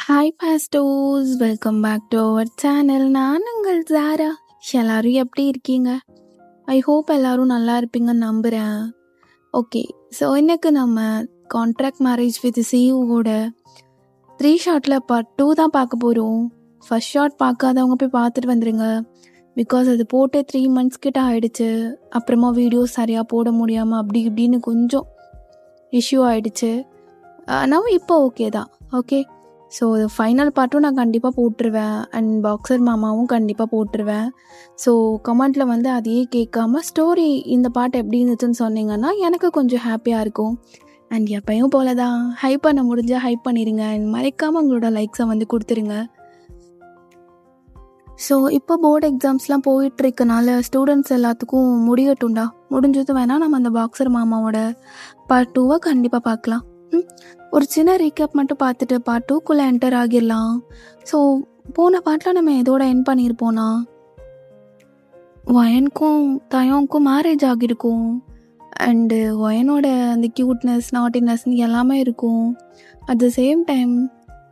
Hi பாஸ்டோஸ், welcome back to our channel. நான் உங்கள் ஜாரா. எல்லாரும் எப்படி இருக்கீங்க? ஐ ஹோப் எல்லாரும் நல்லா இருப்பீங்கன்னு நம்புகிறேன். ஓகே, ஸோ இன்னைக்கு நம்ம கான்ட்ராக்ட் மேரேஜ் வித் சியூவோட 3 ஷார்ட்டில் பார்ட் 2 தான் பார்க்க போகிறோம். ஃபர்ஸ்ட் ஷார்ட் பார்க்காதவங்க போய் பார்த்துட்டு வந்துடுங்க. பிகாஸ் அது போட்டு 3 months கிட்ட ஆயிடுச்சு. அப்புறமா வீடியோஸ் சரியாக போட முடியாமல் அப்படி இப்படின்னு கொஞ்சம் இஷ்யூ ஆயிடுச்சு. ஆனால் இப்போ ஓகே தான். ஓகே, ஸோ ஃபைனல் பார்ட்டும் நான் கண்டிப்பாக போட்டுருவேன். அண்ட் பாக்ஸர் மாமாவும் கண்டிப்பாக போட்டுருவேன். ஸோ கமெண்ட்டில் வந்து அதையே கேட்காம ஸ்டோரி இந்த பாட்டு எப்படி இருந்துச்சுன்னு சொன்னீங்கன்னா எனக்கு கொஞ்சம் ஹாப்பியாக இருக்கும். அண்ட் எப்பயும் போல தான் ஹைப் பண்ண முடிஞ்சால் ஹைப் பண்ணிடுங்க. அண்ட் மறைக்காமல் உங்களோட லைக்ஸை வந்து கொடுத்துருங்க. ஸோ இப்போ போர்டு எக்ஸாம்ஸ்லாம் போயிட்டுருக்கனால ஸ்டூடெண்ட்ஸ் எல்லாத்துக்கும் முடியட்டும்டா. முடிஞ்சது வேணால் நம்ம அந்த பாக்ஸர் மாமாவோட பார்ட் 2 கண்டிப்பாக பார்க்கலாம். ஒரு சின்ன ரீகேப் மட்டும் பார்த்துட்டு பார்ட் 2க்குள்ளே என்டர் ஆகிடலாம். ஸோ போன பாட்டில் நம்ம எதோட என் பண்ணியிருப்போனா, வயனுக்கும் தயோவுக்கும் மேரேஜ் ஆகியிருக்கும். அண்டு வயனோட அந்த க்யூட்னஸ் நாட்டினஸ்ன்னு எல்லாமே இருக்கும். அட் த சேம் டைம்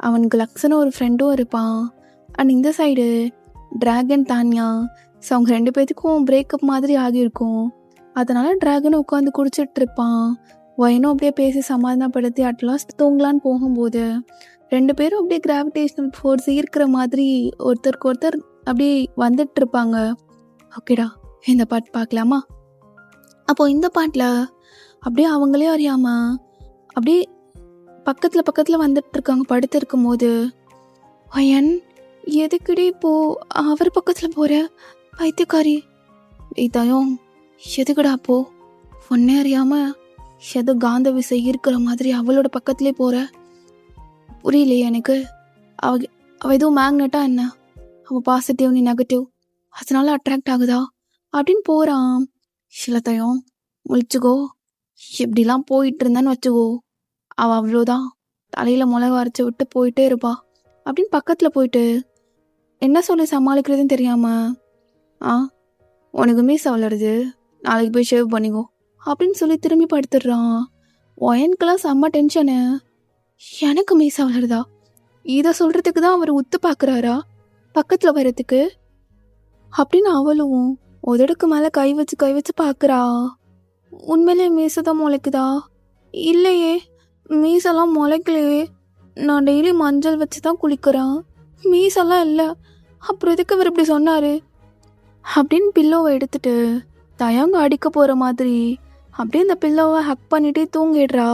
அவனுக்கு லக்ஸன்னு ஒரு ஃப்ரெண்டும் இருப்பான். அண்ட் இந்த சைடு ட்ராகன் தான்யா. ஸோ அவங்க 2 பேர்த்துக்கும் பிரேக்கப் மாதிரி ஆகியிருக்கும். அதனால் ட்ராகன் உட்காந்து குடிச்சிட்டு இருப்பான். வயனும் அப்படியே பேசி சமாதானப்படுத்தி அட்லாஸ்ட் தூங்கலான்னு போகும்போது 2 பேரும் அப்படியே கிராவிடேஷனல் ஃபோர்ஸ் ஈர்க்கிற மாதிரி ஒருத்தருக்கு ஒருத்தர் அப்படியே வந்துட்டு இருப்பாங்க. ஓகேடா, இந்த பாட்டு பார்க்கலாமா? அப்போது இந்த பாட்டில் அப்படியே அவங்களே அறியாமல் அப்படியே பக்கத்தில் வந்துட்டு இருக்காங்க. படுத்து இருக்கும் போது வயன், எதுக்குடி இப்போ அவர் பக்கத்தில் போகிற பைத்தியக்காரி? இதையும் எதுக்குடா அப்போ ஒன்னே அறியாமல் ஏதோ காந்த விசை இருக்கிற மாதிரி அவளோட பக்கத்துலேயே போகிற? புரியலையே எனக்கு. அவள் எதுவும் மேக்னெட்டா என்ன? அவள் பாசிட்டிவ் நீ நெகட்டிவ், அதனால அட்ராக்ட் ஆகுதா அப்படின்னு போகிறான். சிலத்தையும் முழிச்சுக்கோ, இப்படிலாம் போயிட்டு இருந்தான்னு வச்சுக்கோ, அவள் அவ்வளோதான், தலையில் மிளகா அரைச்சி விட்டு போயிட்டே இருப்பா அப்படின்னு பக்கத்தில் போயிட்டு என்ன சொல்லி சமாளிக்கிறதுன்னு தெரியாமல், உனக்கு மீச வளருது, நாளைக்கு போய் ஷேவ் பண்ணிக்கோ அப்படின்னு சொல்லி திரும்பி படுத்துடுறான். ஒயனுக்கெல்லாம் செம்ம டென்ஷனு. எனக்கு மீச வளருதா? இதை சொல்கிறதுக்கு தான் அவர் உத்து பார்க்குறாரா பக்கத்தில் வர்றதுக்கு அப்படின்னு அவளும் உதடுக்கு மேலே கை வச்சு பார்க்குறா. உண்மையிலே மீசதான் முளைக்குதா? இல்லையே, மீசெல்லாம் முளைக்கலையே. நான் டெய்லி மஞ்சள் வச்சு தான் குளிக்கிறேன், மீசெல்லாம் இல்லை. அப்புறம் எதுக்கு அவர் இப்படி சொன்னார் அப்படின்னு பில்லோவை எடுத்துட்டு தயங்க அடிக்க போகிற மாதிரி அப்படியே இந்த பில்லோவை ஹக் பண்ணிகிட்டே தூங்கிடுறா.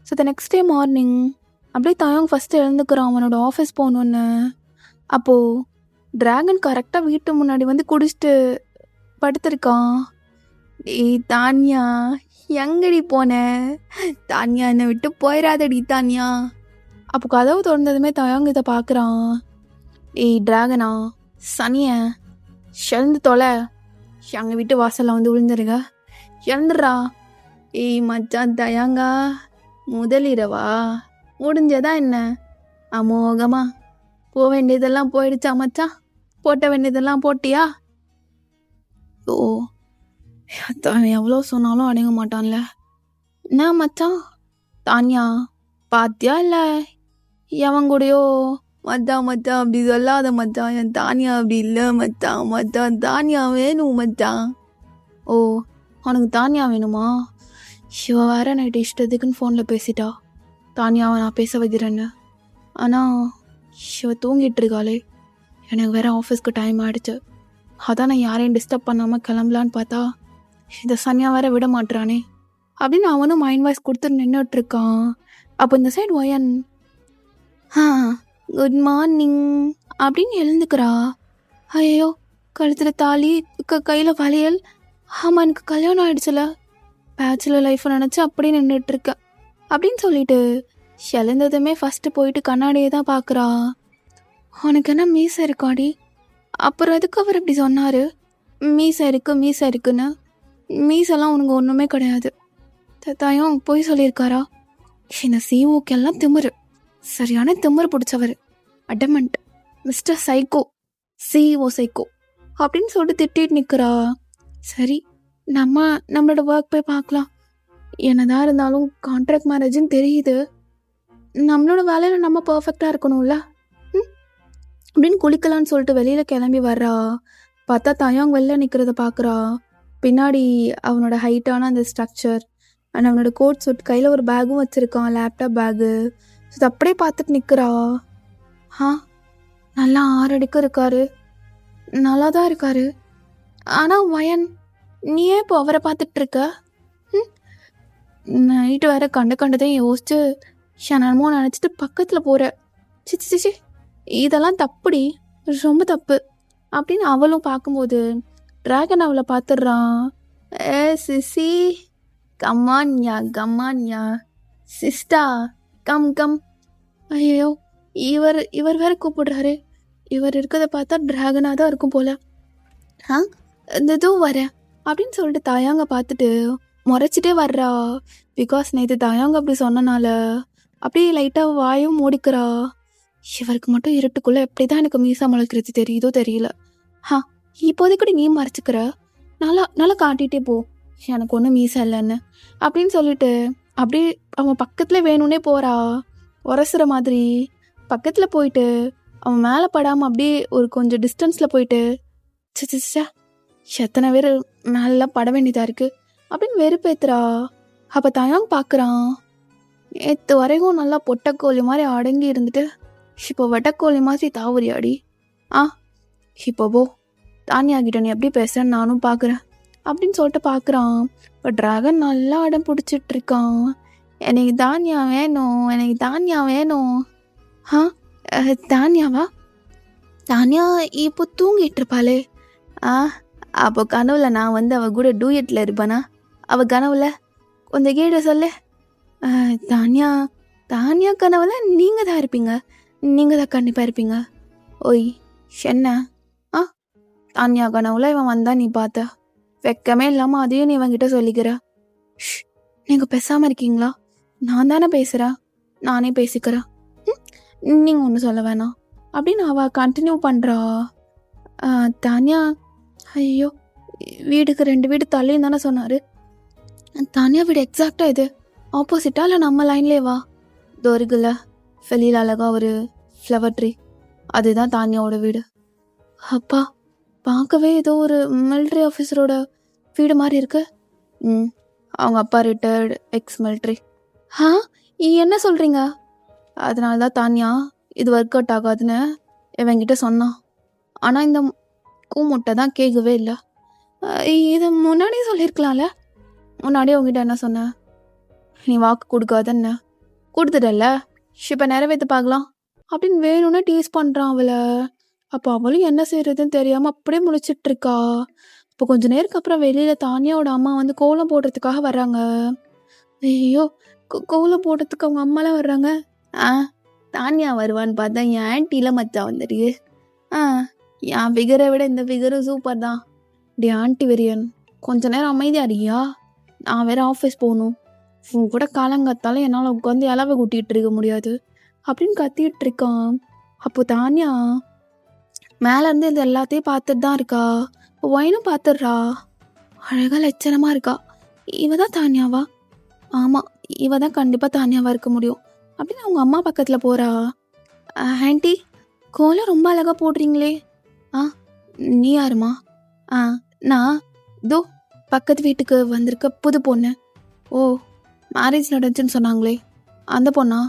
So the next day morning அப்படியே தயங்க ஃபஸ்ட்டு எழுந்துக்கிறான் அவனோட ஆஃபீஸ் போகணுன்னு. அப்போது ட்ராகன் கரெக்டாக வீட்டு முன்னாடி வந்து குடிச்சிட்டு படுத்திருக்கான். ஏய் தான்யா, எங்கடி போன? தான்யா, என்னை விட்டு போயிடாதடி தான்யா. அப்போ கதவு திறந்ததுமே தயங்க இதை பார்க்குறான். ஏய் ட்ராகனா, சனிய எழுந்து தொலை, எங்கள் வீட்டு வாசலில் வந்து விழுந்துருங்க, இறந்துடுறா. ஏய் மச்சான் தயாங்கா, முதலிரவா முடிஞ்சதா என்ன? அமோகமா போக வேண்டியதெல்லாம் போயிடுச்சா மச்சான்? போட்ட வேண்டியதெல்லாம் போட்டியா? ஓ, எவ்வளோ சொன்னாலும் அடங்க மாட்டான்ல. என்ன மச்சான்? தான்யா பாத்தியா இல்லை எவன் கூடயோ? மச்சான் அப்படி சொல்லாத மச்சான், என் தானியா அப்படி இல்லை மச்சான் தானியா வேணும் மச்சான். ஓ, அவனுக்கு தானியா வேணுமா? இவ வேற நைட்டு இஷ்டத்துக்குன்னு ஃபோனில் பேசிட்டா. தானியாவை நான் பேச வைக்கிறேன்னு. ஆனால் இவ தூங்கிட்டு இருக்காளே. எனக்கு வேற ஆஃபீஸ்க்கு டைம் ஆகிடுச்சு. அதான் நான் யாரையும் டிஸ்டர்ப் பண்ணாமல் கிளம்பலான்னு பார்த்தா இந்த சனியா வேற விட மாட்டுறானே அப்படின்னு அவனும் மைண்ட் வாய்ஸ் கொடுத்து நின்றுட்டுருக்கான். அப்போ இந்த சைடு ஒயன், குட் மார்னிங் அப்படின்னு எழுந்துக்கிறா. ஐயோ, கழுத்தில் தாலி, கையில் வளையல். ஆமாம், எனக்கு கல்யாணம் ஆகிடுச்சுல, பேச்சுலர் லைஃப்பை நினச்சி அப்படியே நின்றுட்டுருக்கேன் அப்படின்னு சொல்லிட்டு எழுந்ததுமே ஃபஸ்ட்டு போயிட்டு கண்ணாடியை தான் பார்க்குறா. உனக்கு என்ன மீசை இருக்காடி? அப்புறம் எதுக்கு அவர் இப்படி சொன்னார்? மீசை இருக்குன்னு. மீசெல்லாம் உனக்கு ஒன்றுமே கிடையாது. தயம் போய் சொல்லியிருக்காரா? இந்த சிஓக்கெல்லாம் திமிரு, சரியான திமிரு பிடிச்சவர். Adamant mister psycho, CO psycho அப்படின்னு சொல்லிட்டு திட்டிட்டு நிற்கிறா. சரி, நம்மளோட ஒர்க் போய் பார்க்கலாம். என்னதான் இருந்தாலும் கான்ட்ராக்ட் மேரேஜ்னு தெரியுது. நம்மளோட வேலையில் நம்ம பர்ஃபெக்டாக இருக்கணும்ல. ம் அப்படின்னு குளிக்கலான்னு சொல்லிட்டு வெளியில் கிளம்பி வர்றா. பார்த்தா தயாங் வெளில நிற்கிறத பார்க்குறா. பின்னாடி அவனோட ஹைட்டான அந்த ஸ்ட்ரக்சர் அண்ட் அவனோட கோட் சூட், கையில் ஒரு பேக்கும் வச்சுருக்கான், லேப்டாப் பேக்கு. ஸோ அப்படியே பார்த்துட்டு நிற்கிறா. நல்லா 6 அடிக்கு இருக்காரு, நல்லா தான் இருக்காரு. ஆனால் வயன், நீ ஏன் இப்போ அவரை பார்த்துட்டு இருக்க? நைட்டு வேற கண்டதையும் யோசிச்சு என்னமோ நினச்சிட்டு பக்கத்தில் போகிற. சிச்சி சிச்சி, இதெல்லாம் தப்புடி, ரொம்ப தப்பு அப்படின்னு அவளும் பார்க்கும்போது டிராகன் அவளை பார்த்துடுறான். CC, கம்மான்யா Sista, come come. ஐயோ, இவர் வேற கூப்பிடுறாரு. இவர் இருக்கிறத பார்த்தா டிராகனாக தான் இருக்கும் போல. இந்த இதுவும் வரேன் அப்படின்னு சொல்லிட்டு தாயாங்க பார்த்துட்டு முறைச்சிட்டே வர்றா. பிகாஸ் நேற்று தாயாங்க அப்படி சொன்னனால அப்படியே லைட்டாக வாயும் மூடிக்கிறா. இவருக்கு மட்டும் இருட்டுக்குள்ளே எப்படி தான் எனக்கு மீசா முளைக்கிறது தெரியுதோ தெரியல. இப்போதைக்கு நீ மறைச்சிக்கிற, நல்லா காட்டிகிட்டே போ, எனக்கு ஒன்றும் மீசா இல்லைன்னு அப்படின்னு சொல்லிட்டு அப்படியே அவன் பக்கத்தில் வேணும்னே போகிறா. உரசுற மாதிரி பக்கத்தில் போயிட்டு அவன் மேலே படாமல் அப்படியே ஒரு கொஞ்சம் டிஸ்டன்ஸில் போயிட்டு சிச்சா எத்தனை பேர் மேலாம் பட வேண்டியதாக இருக்குது அப்படின்னு வெறுப்பேத்துறா. அப்போ தயாங் பார்க்குறான். நேற்று வரைக்கும் நல்லா பொட்டக்கோழி மாதிரி அடங்கி இருந்துட்டு இப்போ வெட்டக்கோழி மாதிரி தாவறியாடி. இப்போ போ, தானியாகிட்ட நீ எப்படி பேசுகிறேன்னு நானும் பார்க்குறேன் அப்படின்னு சொல்லிட்டு பார்க்குறான். இப்போ டிராகன் நல்லா அடம் பிடிச்சிட்டு இருக்கான். எனக்கு தானியா வேணும். தானியாவா? தானியா இப்போ தூங்கிட்டு இருப்பாளே. அப்போ கனவுல நான் வந்து அவள் கூட டூயட்டில் இருப்பானா? அவள் கனவுல கொஞ்சம் கேட்ட சொல்லு. தானியா கனவுல நீங்கள் தான் இருப்பீங்க, நீங்கள் தான் கண்டிப்பாக இருப்பீங்க. ஓய் என்ன? தானியா கனவுல இவன் வந்தா நீ பார்த்த, வெக்கமே இல்லாமல் அதையும் நீ இவன்கிட்ட சொல்லிக்கிற. நீங்கள் பேசாமல் இருக்கீங்களா? நான் தானே பேசுகிறேன், நானே பேசிக்கிறேன், நீங்கள் ஒன்றும் சொல்ல வேணாம் அப்படின்னு அவள் கண்டினியூ பண்ணுறா. தானியா, ஐயோ வீடுக்கு 2 வீடு தள்ளின்னு தானே சொன்னார். தானியா வீடு எக்ஸாக்டாக இது ஆப்போசிட்டா இல்லை நம்ம லைன்லேயே வா? தோருகுல வெளியில் அழகாக ஒரு ஃப்ளவர் ட்ரீ, அதுதான் தானியாவோட வீடு. அப்பா, பார்க்கவே ஏதோ ஒரு மிலிட்ரி ஆஃபீஸரோட வீடு மாதிரி இருக்கு. அவங்க அப்பா ரிட்டையர்டு எக்ஸ் மிலிட்ரி. என்ன சொல்கிறீங்க? அதனால தான் தானியா இது ஒர்க் அவுட் ஆகாதுன்னு இவங்கிட்ட சொன்னான். ஆனால் இந்த கூமுட்டை தான் கேட்கவே இல்லை. இது முன்னாடியே சொல்லியிருக்கலாம்ல. முன்னாடியே உங்ககிட்ட என்ன சொன்னேன்? நீ வாக்கு கொடுக்காதன்னு கொடுத்துட்டல்ல, இப்போ நிறைவேற்று பார்க்கலாம் அப்படின்னு வேணும்னு டீஸ் பண்ணுறான் அவளை. அப்போ அவளும் என்ன செய்யறதுன்னு தெரியாமல் அப்படியே முழிச்சிட்டு இருக்கா. இப்போ கொஞ்ச நேரத்துக்கு அப்புறம் வெளியில் தானியாவோட அம்மா வந்து கோலம் போடுறதுக்காக வர்றாங்க. ஐயோ, கோலம் போடுறதுக்கு அவங்க அம்மாலாம் வர்றாங்க. தானியா வருவான்னு பார்த்தா என் ஆன்ட்டியில் மச்சா வந்துடு. என் ஃபிகரை விட இந்த ஃபிகரும் சூப்பர் தான். டி ஆன்ட்டி வெரியன், கொஞ்ச நேரம் அமைதியாக இருக்கியா? நான் வேறு ஆஃபீஸ் போகணும். உன் கூட காலங்காத்தாலும் என்னால் உட்காந்து இலவை கூட்டிகிட்டு இருக்க முடியாது அப்படின்னு கத்திட்டு இருக்கான். அப்போ தானியா மேலேருந்து இது எல்லாத்தையும் பார்த்துட்டு தான் இருக்கா. ஒயினும் பார்த்துடுறா. அழகாக லட்சணமாக இருக்கா. இவ தான் தானியாவா? ஆமாம், இவ தான் கண்டிப்பாக தானியாவாக இருக்க முடியும் அப்படின்னு அவங்க அம்மா பக்கத்தில் போகிறா. ஆன்ட்டி, கோலம் ரொம்ப அழகாக போடுறீங்களே. நீ யாருமா? நான் இதோ பக்கத்து வீட்டுக்கு வந்திருக்க புது பொண்ணு. ஓ, மேரேஜ் நடந்துச்சுன்னு சொன்னாங்களே அந்த பொண்ணா?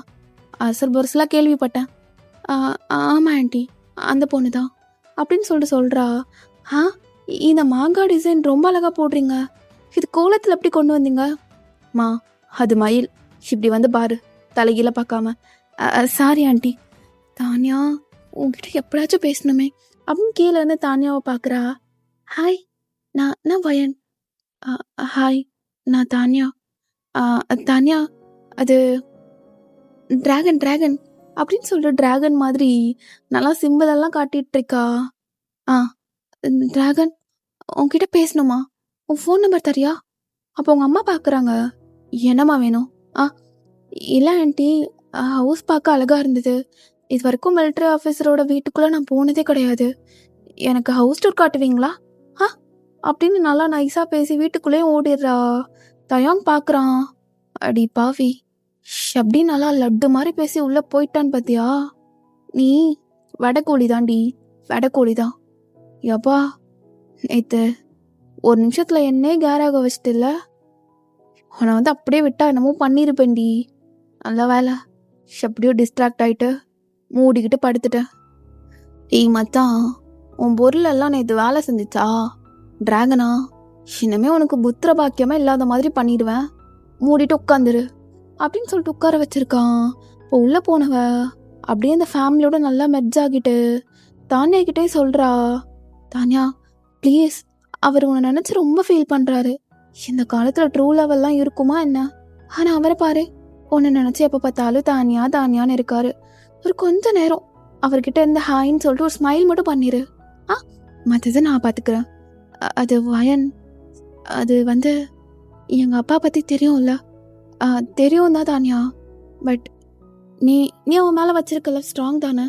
அசல் பொருசெலாம் கேள்விப்பட்டேன். ஆமாம் ஆன்ட்டி, அந்த பொண்ணு தான் அப்படின்னு சொல்கிறா. இந்த மாங்காய் டிசைன் ரொம்ப அழகாக போடுறீங்க, இது கோலத்தில் எப்படி கொண்டு வந்தீங்க? அது மயில், இப்படி வந்து பாரு, தலைகீழ பார்க்காம. Sorry aunty. தானியா, உங்ககிட்ட எப்படாச்சும் பேசணுமே அப்படின்னு கீழே வந்து தானியாவை பார்க்குறா. ஹாய், நான் வயன். ஹாய், நான் தானியா. தானியா, அது டிராகன் அப்படின்னு சொல்லிட்டு டிராகன் மாதிரி நல்லா சிம்பிளெல்லாம் காட்டிகிட்டு இருக்கா. டிராகன், உங்ககிட்ட பேசணுமா? உன் ஃபோன் நம்பர் தரியா? அப்போ உங்கள் அம்மா பார்க்குறாங்க. என்னம்மா வேணும்? இல்லை ஆண்டி, ஹவுஸ் பார்க்க அழகாக இருந்தது. இது வரைக்கும் மிலிட்ரி ஆஃபீஸரோட வீட்டுக்குள்ளே நான் போனதே கிடையாது. எனக்கு ஹவுஸ் டூர் காட்டுவீங்களா அப்படின்னு நல்லா நைஸாக பேசி வீட்டுக்குள்ளேயும் ஓடிடுறா. தயாங் பார்க்குறான். அடி பாவி, அப்படி நல்லா லட்டு மாதிரி பேசி உள்ள போயிட்டான்னு பாத்தியா? நீ வடக்கோழி தாண்டி, வடக்கோழி தான். யப்பா, நேத்து ஒரு நிமிஷத்துல என்னே கேராக வச்சிட்டில்ல. உன்னை அப்படியே விட்டா என்னமோ பண்ணிருப்பேன்டி. நல்ல வேலை, எப்படியோ டிஸ்ட்ராக்ட் ஆயிட்டு மூடிக்கிட்டு படுத்துட்டேன். ஏய் மச்சான், உன் பொருள் எல்லாம் நேற்று வேலை செஞ்சிச்சா? டிராகனா, இனிமே உனக்கு புத்திர பாக்கியமா இல்லாத மாதிரி பண்ணிடுவேன், மூடிட்டு உட்காந்துரு அப்படின்னு சொல்லிட்டு உட்கார வச்சிருக்கான். இப்போ உள்ள போனவ அப்படியே அந்த ஃபேமிலியோட நல்லா மெர்ஜ் ஆகிட்டு தானியா கிட்டே சொல்றா, தானியா ப்ளீஸ், அவர் உன்னை நினைச்சு ரொம்ப ஃபீல் பண்றாரு. இந்த காலத்துல ட்ரூ லெவல்லாம் இருக்குமா என்ன? ஆனா அவரை பாரு, உன்னை நினைச்சு எப்ப பார்த்தாலும் தானியா தானியான்னு இருக்காரு. ஒரு கொஞ்ச நேரம் அவர்கிட்ட இருந்து ஹாய்ன்னு சொல்லிட்டு ஒரு ஸ்மைல் மட்டும் பண்ணிரு. மற்றது நான் பார்த்துக்கிறேன். அது வயன், அது எங்கள் அப்பா பற்றி தெரியும்ல. தெரியும் தான் தானியா, பட் நீ அவன் மேலே வச்சிருக்கல ஸ்ட்ராங் தானே?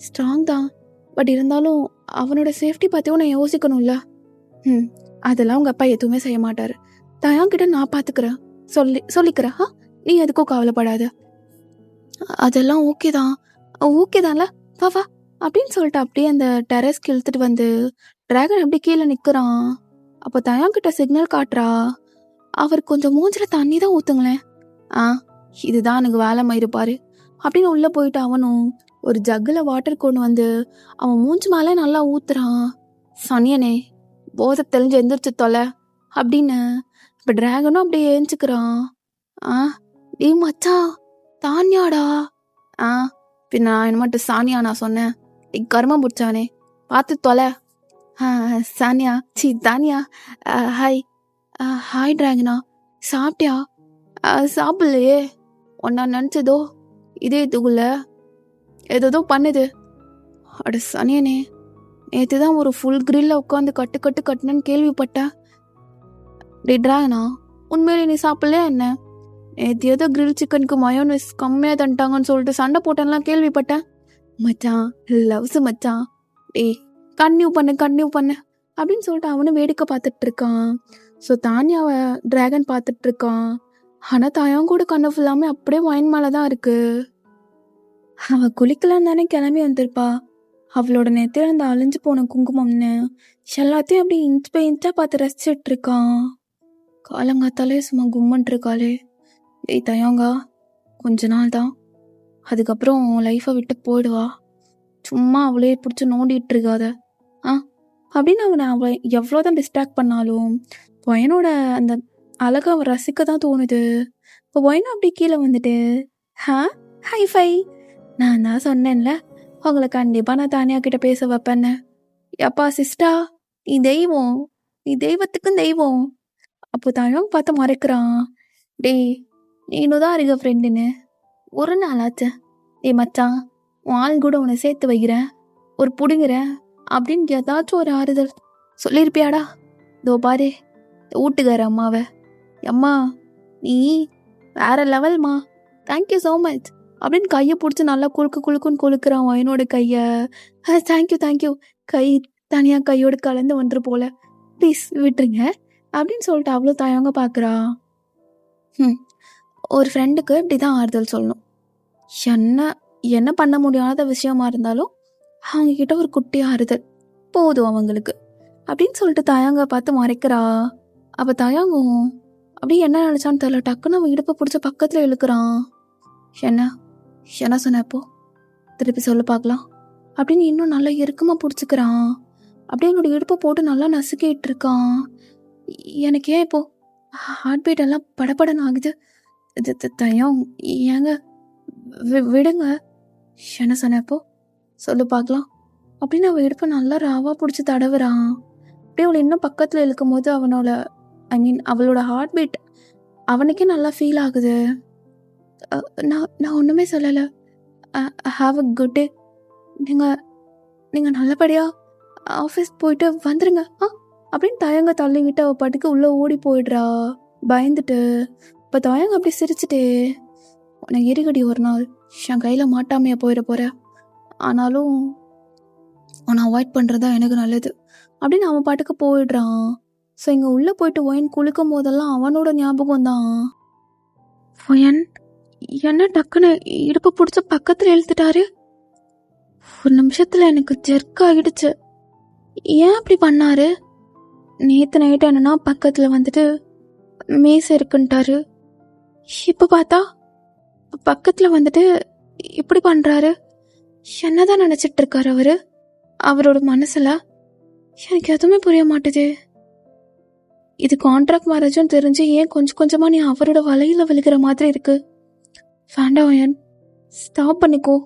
ஸ்ட்ராங் தான், பட் இருந்தாலும் அவனோட சேஃப்டி பற்றியும் நான் யோசிக்கணும்ல. அதெல்லாம் உங்கள் அப்பா எதுவுமே செய்ய மாட்டார். தயாங்கிட்ட நான் பார்த்துக்கிறேன், சொல்லிக்கிறேன். நீ எதுக்கும் கவலைப்படாத. அதெல்லாம் ஓகே தான்ல, வா அப்படின்னு சொல்லிட்டு அப்படியே அந்த டெரஸ்க்கு இழுத்துட்டு டிராகன் அப்படி கீழே நிற்கிறான். அப்போ தயாங்கிட்ட சிக்னல் காட்டுறா, அவர் கொஞ்சம் மூஞ்சில தண்ணி தான் ஊற்றுங்களேன். இதுதான் எனக்கு வேலை மயிருப்பாரு அப்படின்னு உள்ளே போயிட்டு அவனும் ஒரு ஜக்கில் வாட்டர் கொண்டு அவன் மூஞ்சி மேலே நல்லா ஊத்துறான். சனியனே, போதை தெளிஞ்சு எந்திரிச்சு தொலை அப்படின்னு. இப்போ டிராகனும் அப்படியே ஏஞ்சிக்கிறான். டே மச்சான், தானியாடா. பின்ன நான் என்ன மட்டும் சானியா நான் சொன்னேன்? கர்மம் பிடிச்சானே, பார்த்து தொலை. சானியா, தானியா. ஹாய் டிராகனா, சாப்பிட்டியா? சாப்பிடலையே, ஒன்னா நினச்சதோ இதே இதுக்குள்ள ஏதோ பண்ணுது. அட சனியனே, நேற்று தான் ஒரு ஃபுல் கிரில்ல உட்காந்து கட்டுன்னு கேள்விப்பட்டேன். டே டிராகனா, உண்மையிலே நீ சாப்பிடலையா என்ன? நேற்று ஏதோ கிரில் சிக்கனுக்கு மயோனைஸ் கம்மியாக தந்துட்டாங்கன்னு சொல்லிட்டு சண்டை போட்டேன்லாம் கேள்விப்பட்டேன். மச்சான், லவ்ஸ் மச்சான். டேய் கன்டினியூ பண்ணு அப்படின்னு சொல்லிட்டு அவனும் வேடிக்கை பார்த்துட்டு இருக்கான். ஸோ தானியாவை டிராகன் பார்த்துட்டு இருக்கான். ஆனால் தாயாங்கூட கண்ணு ஃபுல்லாமே அப்படியே ஒயின் மேலே தான் இருக்கு. அவள் குளிக்கலான்னு தானே கிளம்பி வந்திருப்பா. அவளோட நேரத்தில் அந்த அழிஞ்சு போன குங்குமம்னு எல்லாத்தையும் அப்படி இன்ச் பை இன்ச்சாக பார்த்து ரசிச்சுட்டு இருக்கான். காலங்காத்தாலே சும்மா கும்மன்ட்டு இருக்காளே. டேய் தயாங்கா, கொஞ்ச நாள் தான், அதுக்கப்புறம் லைஃப்பை விட்டு போயிடுவா. சும்மா அவளே பிடிச்சி நோண்டிட்டு இருக்காத அப்படின்னு அவளை எவ்வளோதான் டிஸ்ட்ராக்ட் பண்ணாலும் ஒயனோட அந்த அழகை அவன் ரசிக்க தான் தோணுது. இப்போ ஒயனும் அப்படி கீழே ஹைஃபை, நான் தான் சொன்னேன்ல அவங்கள கண்டிப்பாக நான் தானியா கிட்ட பேச வைப்பேன்னு. அப்பா சிஸ்டா, நீ தெய்வம், நீ தெய்வத்துக்கும் தெய்வம். அப்போ தாயாங்க பார்த்து மறைக்கிறான். டேய் நீனும் தான் இருக்க ஃப்ரெண்டுன்னு ஒரு நாள் ஆச்சு. டே மச்சான், உன் ஆள் கூட உன்னை சேர்த்து வைக்கிறேன், ஒரு பிடுங்குறேன் அப்படின்னு ஏதாச்சும் ஒரு ஆறுதல் சொல்லியிருப்பியாடா? இதோ பாரு வீட்டுக்கார அம்மாவை. அம்மா நீ வேற லெவல்மா, தேங்க்யூ ஸோ மச் அப்படின்னு கையை பிடிச்சி நல்லா குலுக்குன்னு கொழுக்கிறான் என்னோட கையை. தேங்க்யூ, கை தனியாக கையோடு கலந்து வந்துரு போல, ப்ளீஸ் விட்டுருங்க அப்படின்னு சொல்லிட்டு அவ்வளோ தாயாங்க பார்க்குறா. ஒரு ஃப்ரெண்டுக்கு இப்படி தான் ஆறுதல் சொல்லணும். என்ன பண்ண முடியாத விஷயமா இருந்தாலும் அவங்கக்கிட்ட ஒரு குட்டி ஆறுதல் போதும் அவங்களுக்கு அப்படின்னு சொல்லிட்டு தாயாங்க பார்த்து மறைக்கிறா. அப்போ தாயாங்கும் அப்படியே என்ன நினச்சான்னு தெரியல, டக்குன்னு அவன் இடுப்பை பிடிச்ச பக்கத்தில் இழுக்கிறான். என்ன சொன்னப்போ திருப்பி சொல்ல பார்க்கலாம் அப்படின்னு இன்னும் நல்லா இறுக்கமாக பிடிச்சிக்கிறான். அப்படியே என்னோட இடுப்பை போட்டு நல்லா நசுக்கிட்டு இருக்கான். எனக்கு ஏன் இப்போ ஹார்ட் பீட் எல்லாம் படபடன்னு ஆகுது. தயம் ஏங்க விடுங்க. என்ன சொன்னப்போ சொல்லு பார்க்கலாம் அப்படின்னு அவள் இடுப்பை நல்லா ராவாக பிடிச்சி தடவுறான். அப்படியே அவளை இன்னும் பக்கத்தில் இழுக்கும் போது அவளோட ஹார்ட் பீட் அவனுக்கே நல்லா ஃபீல் ஆகுது. நான் ஒன்றுமே சொல்லலை. Have a good day. நீங்கள் நல்லபடியாக ஆஃபீஸ் போயிட்டு வந்துடுங்க அப்படின்னு தயங்க தள்ளிங்கிட்டு அவள் பாட்டுக்கு உள்ளே ஓடி போயிடுறா பயந்துட்டு. இப்போ தயங்க அப்படி சிரிச்சுட்டே, உனக்கு இருகடி ஒரு நாள் என் கையில் மாட்டாமையா போயிட போகிற, ஆனாலும் அவனை அவாய்ட் பண்ணுறது தான் எனக்கு நல்லது அப்படின்னு அவன் பாட்டுக்கு போயிடுறான். ஸோ இங்கே உள்ளே போயிட்டு ஒயன் குளிக்கும் போதெல்லாம் அவனோட ஞாபகம் தான். ஒயன் என்ன டக்குன்னு இடுப்பு பிடிச்ச பக்கத்துல இழுத்துட்டாரு. ஒரு நிமிஷத்துல எனக்கு ஜெர்க் ஆகிடுச்சு. ஏன் அப்படி பண்ணாரு? நேத்து நைட்டு என்னன்னா பக்கத்துல வந்துட்டு மேசை இருக்குன்ட்டாரு. இப்ப பார்த்தா பக்கத்துல வந்துட்டு இப்படி பண்றாரு. என்னதான் நினைச்சிட்டு இருக்காரு அவரு அவரோட மனசுல? எனக்கு எதுவுமே புரிய மாட்டுது. இது கான்ட்ராக்ட் மேரேஜ்னு தெரிஞ்சு ஏன் கொஞ்சம் கொஞ்சமா நீ அவரோட வலையில விழுகிற மாதிரி இருக்கு? வேண்டாம் ஒயன், ஸ்டாப் பண்ணிக்கோ.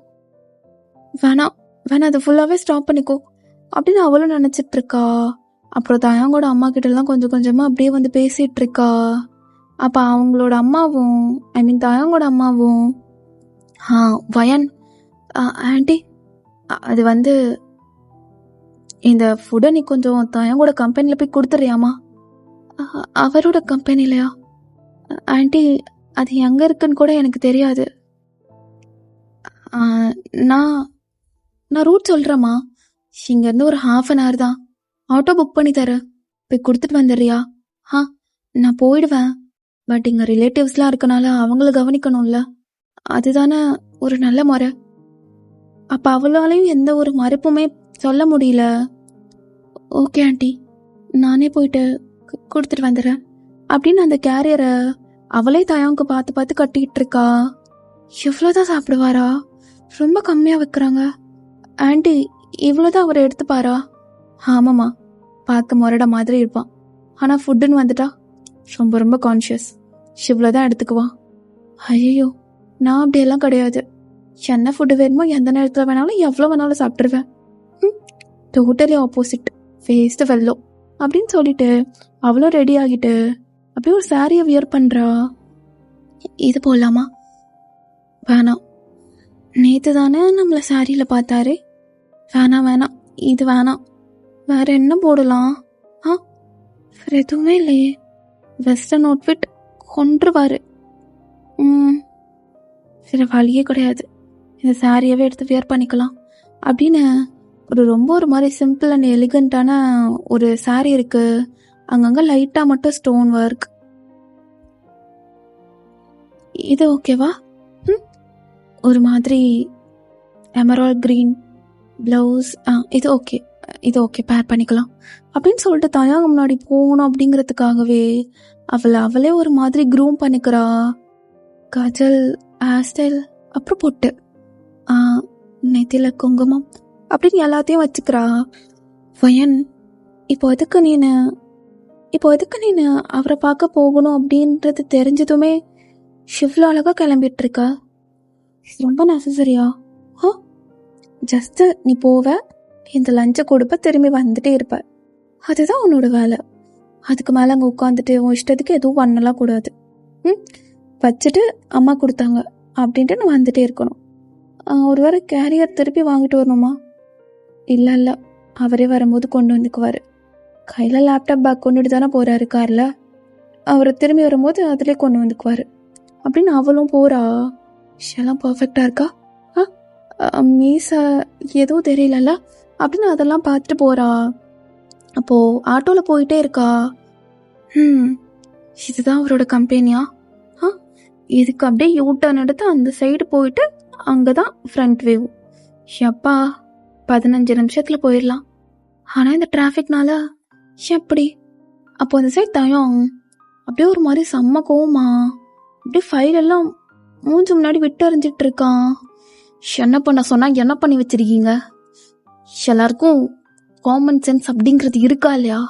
வேணாம் வேணாம், அது ஃபுல்லாவே ஸ்டாப் பண்ணிக்கோ அப்படின்னு அவளும் நினைச்சிட்டு இருக்கா. அப்புறம் தயாங்கோட அம்மா கிட்ட எல்லாம் கொஞ்சம் கொஞ்சமா அப்படியே வந்து பேசிட்டு இருக்கா. அப்ப அவங்களோட அம்மாவும் தயாங்கோட அம்மாவும், வயன் ஆண்டி, அது வந்து இந்த ஃபுட்டை நீ கொஞ்சம் தயாங்கோட கம்பெனில போய் கொடுத்துறியாமா? அவரோட கம்பெனிலையா ஆண்டி? அது எங்க இருக்குன்னு கூட எனக்கு தெரியாது. நான் நான் ரூட் சொல்றேம்மா. இங்கேருந்து ஒரு 1/2 hour தான். ஆட்டோ புக் பண்ணி தர, போய் கொடுத்துட்டு வந்துடுறியா? நான் போயிடுவேன். பட் இங்கே ரிலேட்டிவ்ஸ்லாம் இருக்கனால அவங்கள கவனிக்கணும்ல, அதுதானே ஒரு நல்ல முறை. அப்போ அவளாலையும் எந்த ஒரு மறுப்புமே சொல்ல முடியல. ஓகே ஆண்டி, நானே போயிட்டு கொடுத்துட்டு வந்துடுறேன் அப்படின்னு அந்த கேரியரை அவளே தயாவுக்கு பார்த்து பார்த்து கட்டிக்கிட்டு இருக்கா. இவ்வளோதான் சாப்பிடுவாரா? ரொம்ப கம்மியாக வைக்கிறாங்க. ஆண்டி, இவ்வளோதான் அவர் எடுத்துப்பாரா? ஆமாம்மா, பார்க்க முரட மாதிரி இருப்பான், ஆனால் ஃபுட்டுன்னு வந்துட்டா ரொம்ப ரொம்ப கான்ஷியஸ். இவ்வளோதான் எடுத்துக்குவான். ஐயோ, நான் அப்படியெல்லாம் கிடையாது. என்ன ஃபுட்டு வேணுமோ எந்த நேரத்தில் வேணாலும் எவ்வளோ வேணாலும் சாப்பிட்ருவேன். டோட்டலி ஆப்போசிட், வேஸ்ட் வெல்லோ அப்படின்னு சொல்லிட்டு அவளும் ரெடி ஆகிட்டு அப்படியே ஒரு சாரியை வியர் பண்ணுறா. இது போடலாமா? வேணாம், நேற்று தானே நம்மளை சாரியில் பார்த்தாரு. வேணாம் வேணாம், இது வேணாம். வேற என்ன போடலாம்? வேற எதுவுமே இல்லையே. வெஸ்டர்ன் அவுட்ஃபிட் கொன்றுவாரு. வேற வழியே கிடையாது, இந்த சாரியவே எடுத்து வியர் பண்ணிக்கலாம் அப்படின்னு ஒரு மாதிரி சிம்பிள் அண்ட் எலிகண்டான ஒரு சாரி இருக்கு. அங்கங்க லைட்டா மட்டும் ஸ்டோன் ஒர்க். இது ஓகேவா? ஒரு மாதிரி எமரால்ட் கிரீன் பிளவுஸ். இது ஓகே, இது ஓகே, பேர் பண்ணிக்கலாம் அப்படின்னு சொல்லிட்டு தயாங்க முன்னாடி போகணும் அப்படிங்கிறதுக்காகவே அவளே ஒரு மாதிரி க்ரூம் பண்ணிக்கிறா. கஜல், ஹேர் ஸ்டைல், அப்புறம் பொட்டு, நெத்தியில குங்குமம் அப்படின்னு எல்லாத்தையும் வச்சுக்கிறா. வயன், இப்போ எதுக்கு நீனு அவரை பார்க்க போகணும் அப்படின்றது தெரிஞ்சதுமே இவ்வளோ அழகா கிளம்பிட்டு இருக்கா? ரொம்ப நெசசரியா? ஜஸ்ட் நீ போவ, இந்த லஞ்சை கொடுப்ப, திரும்பி வந்துட்டே இருப்ப, அதுதான் உன்னோட வேலை. அதுக்கு மேலே அங்கே உட்காந்துட்டு உன் இஷ்டத்துக்கு எதுவும் பண்ணலாம் கூடாது. வச்சுட்டு அம்மா கொடுத்தாங்க அப்படின்ட்டு நான் வந்துட்டே இருக்கணும். ஒருவேளை கேரியர் திருப்பி வாங்கிட்டு வரணுமா? இல்லை, அவரே வரும்போது கொண்டு வந்துக்குவார். கையில் லேப்டாப் பேக் கொண்டுட்டு தானே போகிறாரு காரில். அவர் திரும்பி வரும்போது அதிலே கொண்டு வந்துக்குவார் அப்படின்னு அவளும் போகிறா. எல்லாம் பர்ஃபெக்டாக இருக்கா? மீசா எதுவும் தெரியலல்ல அப்படின்னு அதெல்லாம் பார்த்துட்டு போகிறா. அப்போது ஆட்டோவில் போயிட்டே இருக்கா. இதுதான் அவரோட கம்பெனியா? இதுக்கு அப்படியே யூட்டர்ன் எடுத்து அந்த சைடு போயிட்டு அங்கே தான் ஃப்ரண்ட் வியூ. எப்பா 15 நிமிஷத்தில் போயிடலாம். ஆனால் இந்த டிராஃபிக்னால எப்படி? அப்போ அந்த சைடு தயம் அப்படியே ஒரு மாதிரி செம்ம கோவமா அப்படியே ஃபைல் எல்லாம் மூஞ்சி முன்னாடி விட்டு எறிஞ்சிட்டு இருக்கான். என்ன பண்ண சொன்னால் என்ன பண்ணி வச்சிருக்கீங்க? எல்லாருக்கும் காமன் சென்ஸ் அப்படிங்கிறது இருக்கா இல்லையா?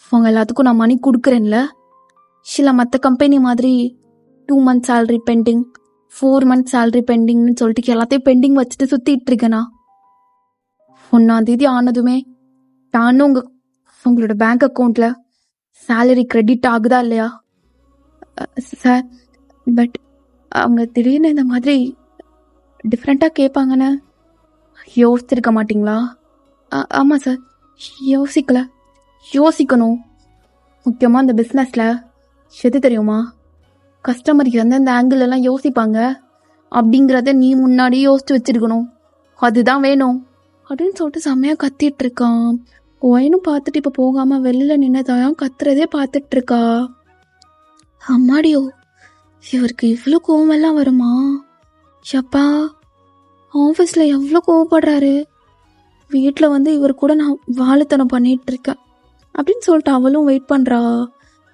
அவங்க எல்லாத்துக்கும் நான் மணி கொடுக்குறேன்ல. இல்லை மற்ற கம்பெனி மாதிரி 2 months salary pending, 4 months salary பெண்டிங்னு சொல்லிட்டு எல்லாத்தையும் பெண்டிங் வச்சுட்டு சுற்றிட்டு இருக்கேனா? 1ஆம் தேதி ஆனதுமே நானும் உங்களோட பேங்க் அக்கௌண்ட்டில் சேலரி கிரெடிட் ஆகுதா இல்லையா? சார், பட் அவங்க திடீர்னு இந்த மாதிரி டிஃப்ரெண்ட்டாக கேட்பாங்கன்னு யோசிச்சிருக்க மாட்டிங்களா? ஆமாம் சார், யோசிக்கணும். முக்கியமாக இந்த பிஸ்னஸில் எது தெரியுமா? கஸ்டமர் எந்தெந்த ஆங்கிள் யோசிப்பாங்க அப்படிங்கிறத நீ முன்னாடி யோசிச்சு வச்சிருக்கணும். அதுதான் வேணும் அப்படின்னு சொல்லிட்டு செம்மையாக கத்திட்டு இருக்கான். ஒயனும் பார்த்துட்டு இப்போ போகாமல் வெளியில் நின்னதாயும் கத்துறதே பார்த்துட்டு இருக்கா. அம்மாடியோ, இவருக்கு இவ்வளோ கோவமெல்லாம் வருமா? ஷப்பா, ஆஃபீஸில் எவ்வளோ கோவப்படுறாரு, வீட்டில் வந்து இவர் கூட நான் வாழுத்தனம் பண்ணிட்டு இருக்கேன் அப்படின்னு சொல்லிட்டு அவளும் வெயிட் பண்ணுறா.